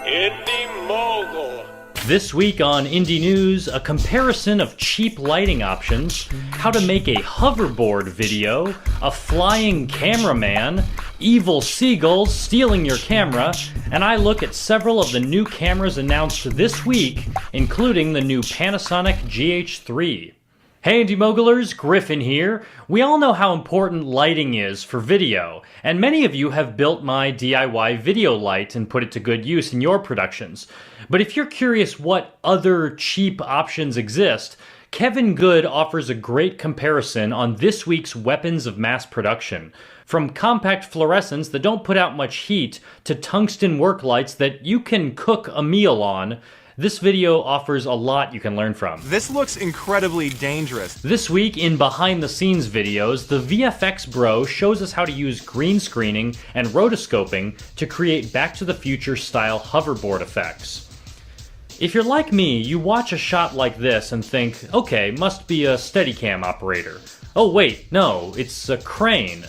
Indy Mogul. This week on Indie News, a comparison of cheap lighting options, how to make a hoverboard video, a flying cameraman, evil seagulls stealing your camera, and I look at several of the new cameras announced this week, including the new Panasonic GH3. Hey Indie Mogulers, Griffin here. We all know how important lighting is for video, and many of you have built my DIY video light and put it to good use in your productions. But if you're curious what other cheap options exist, Kevin Good offers a great comparison on this week's weapons of mass production. From compact fluorescents that don't put out much heat to tungsten work lights that you can cook a meal on, this video offers a lot you can learn from. This looks incredibly dangerous. This week in behind the scenes videos, the VFX Bro shows us how to use green screening and rotoscoping to create Back to the Future style hoverboard effects. If you're like me, you watch a shot like this and think, okay, must be a Steadicam operator. Oh wait, no, it's a crane.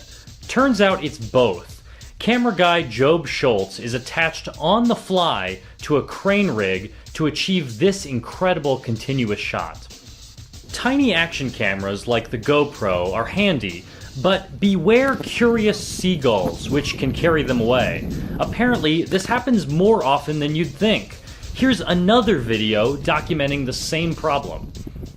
Turns out it's both. Camera guy Job Schultz is attached on the fly to a crane rig to achieve this incredible continuous shot. Tiny action cameras like the GoPro are handy, but beware curious seagulls which can carry them away. Apparently, this happens more often than you'd think. Here's another video documenting the same problem.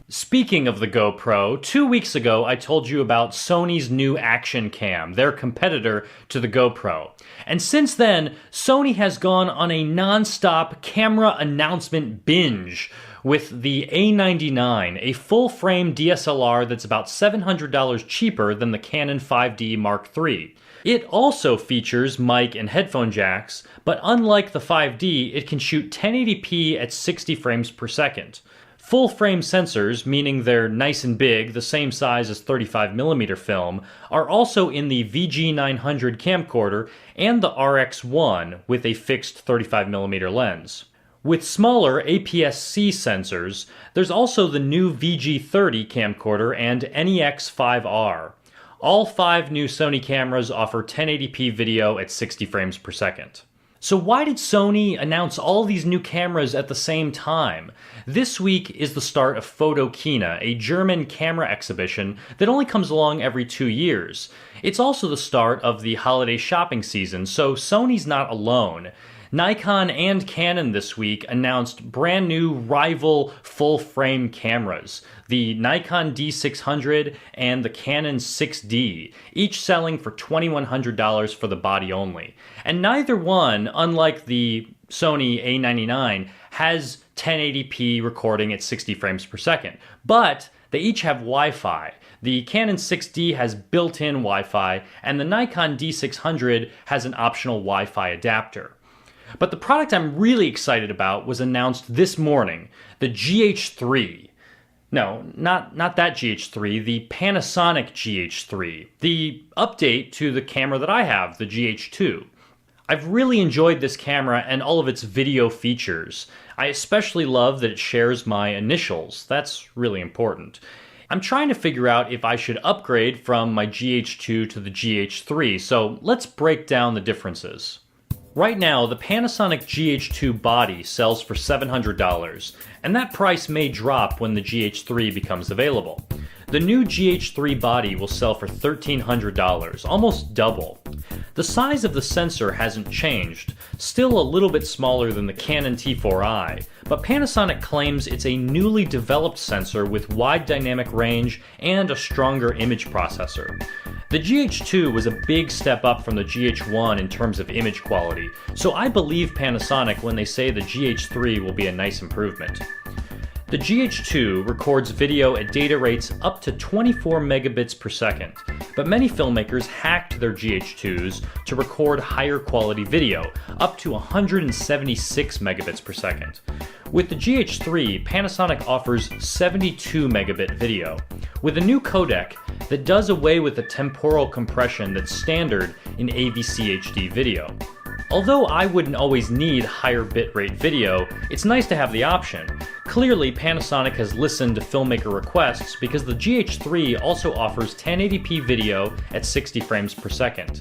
Speaking of the GoPro, 2 weeks ago I told you about Sony's new Action Cam, their competitor to the GoPro. And since then, Sony has gone on a non-stop camera announcement binge with the A99, a full-frame DSLR that's about $700 cheaper than the Canon 5D Mark III. It also features mic and headphone jacks, but unlike the 5D, it can shoot 1080p at 60 frames per second. Full-frame sensors, meaning they're nice and big, the same size as 35mm film, are also in the VG900 camcorder and the RX1 with a fixed 35mm lens. With smaller APS-C sensors, there's also the new VG30 camcorder and NEX5R. All 5 new Sony cameras offer 1080p video at 60 frames per second. So why did Sony announce all these new cameras at the same time? This week is the start of Photokina, a German camera exhibition that only comes along every 2 years. It's also the start of the holiday shopping season, so Sony's not alone. Nikon and Canon this week announced brand new rival full-frame cameras, the Nikon D600 and the Canon 6D, each selling for $2,100 for the body only. And neither one, unlike the Sony A99, has 1080p recording at 60 frames per second, but they each have Wi-Fi. The Canon 6D has built-in Wi-Fi, and the Nikon D600 has an optional Wi-Fi adapter. But the product I'm really excited about was announced this morning, the GH3. No, not that GH3, the Panasonic GH3, the update to the camera that I have, the GH2. I've really enjoyed this camera and all of its video features. I especially love that it shares my initials. That's really important. I'm trying to figure out if I should upgrade from my GH2 to the GH3, so let's break down the differences. Right now, the Panasonic GH2 body sells for $700, and that price may drop when the GH3 becomes available. The new GH3 body will sell for $1,300, almost double. The size of the sensor hasn't changed, still a little bit smaller than the Canon T4i, but Panasonic claims it's a newly developed sensor with wide dynamic range and a stronger image processor. The GH2 was a big step up from the GH1 in terms of image quality, so I believe Panasonic when they say the GH3 will be a nice improvement. The GH2 records video at data rates up to 24 megabits per second, but many filmmakers hacked their GH2s to record higher quality video, up to 176 megabits per second. With the GH3, Panasonic offers 72 megabit video, with a new codec that does away with the temporal compression that's standard in AVC HD video. Although I wouldn't always need higher bitrate video, it's nice to have the option. Clearly, Panasonic has listened to filmmaker requests because the GH3 also offers 1080p video at 60 frames per second.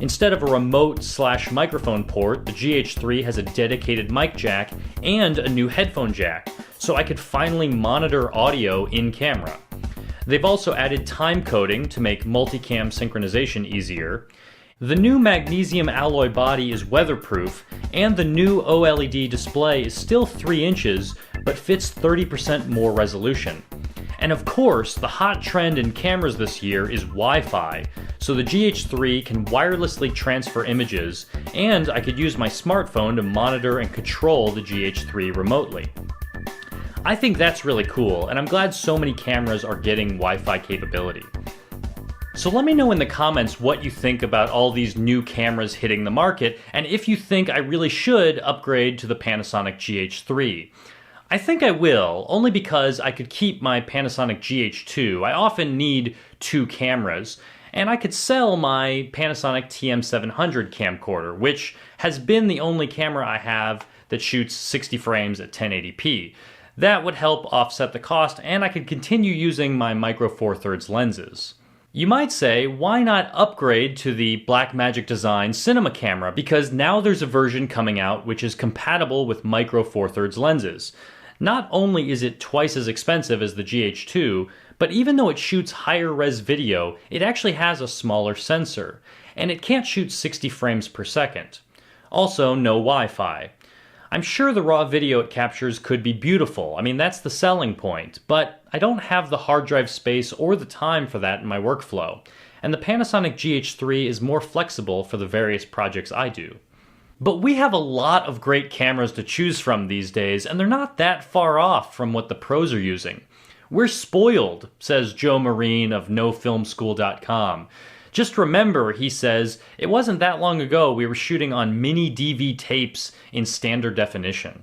Instead of a remote/microphone port, the GH3 has a dedicated mic jack and a new headphone jack, so I could finally monitor audio in camera. They've also added time coding to make multicam synchronization easier. The new magnesium alloy body is weatherproof, and the new OLED display is still 3 inches, but fits 30% more resolution. And of course, the hot trend in cameras this year is Wi-Fi, so the GH3 can wirelessly transfer images, and I could use my smartphone to monitor and control the GH3 remotely. I think that's really cool, and I'm glad so many cameras are getting Wi-Fi capability. So let me know in the comments what you think about all these new cameras hitting the market, and if you think I really should upgrade to the Panasonic GH3. I think I will, only because I could keep my Panasonic GH2. I often need 2 cameras, and I could sell my Panasonic TM700 camcorder, which has been the only camera I have that shoots 60 frames at 1080p. That would help offset the cost, and I could continue using my Micro Four Thirds lenses. You might say, why not upgrade to the Blackmagic Design cinema camera, because now there's a version coming out which is compatible with Micro Four Thirds lenses. Not only is it twice as expensive as the GH2, but even though it shoots higher res video, it actually has a smaller sensor, and it can't shoot 60 frames per second. Also, no Wi-Fi. I'm sure the raw video it captures could be beautiful, I mean that's the selling point, but I don't have the hard drive space or the time for that in my workflow, and the Panasonic GH3 is more flexible for the various projects I do. But we have a lot of great cameras to choose from these days, and they're not that far off from what the pros are using. We're spoiled, says Joe Marine of NoFilmSchool.com. Just remember, he says, it wasn't that long ago we were shooting on mini DV tapes in standard definition.